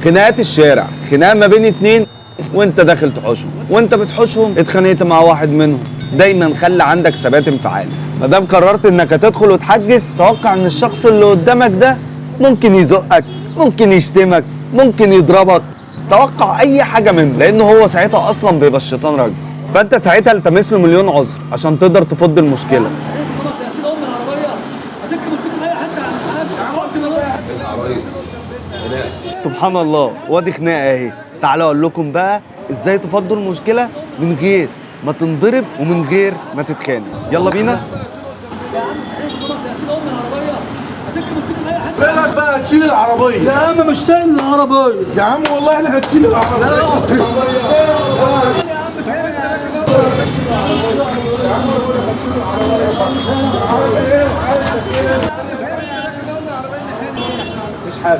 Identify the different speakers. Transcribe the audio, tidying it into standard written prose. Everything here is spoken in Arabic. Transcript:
Speaker 1: خناقات الشارع، خناقه ما بين اتنين وانت داخل تحوشهم، وانت بتحوشهم اتخانقت مع واحد منهم. دايما خلي عندك ثبات انفعالي. ما دام قررت انك هتدخل وتحجز، توقع ان الشخص اللي قدامك ده ممكن يزقك، ممكن يشتمك، ممكن يضربك. توقع اي حاجه منه، لان هو ساعتها اصلا بيبقى الشيطان راجل. فانت ساعتها التمس له مليون عذر عشان تقدر تفض المشكله.
Speaker 2: خلاص يا شيل ام العربيه، هتكتب الفكره اي حد عن الرئيس.
Speaker 1: سبحان الله، وادي خناقه اهي. تعالوا اقول لكم بقى ازاي تفضوا المشكله من غير ما تنضرب ومن غير ما تتخانق. يلا بينا.
Speaker 2: يا عم صحيح خلاص يا شيل ام العربيه، هتكتب الفكره اي حد.
Speaker 3: بالك بقى تشيل العربية
Speaker 2: يا عم مش شايل العربيه
Speaker 3: يا عم، والله احنا هتشيل العربية. مفيش حاجة.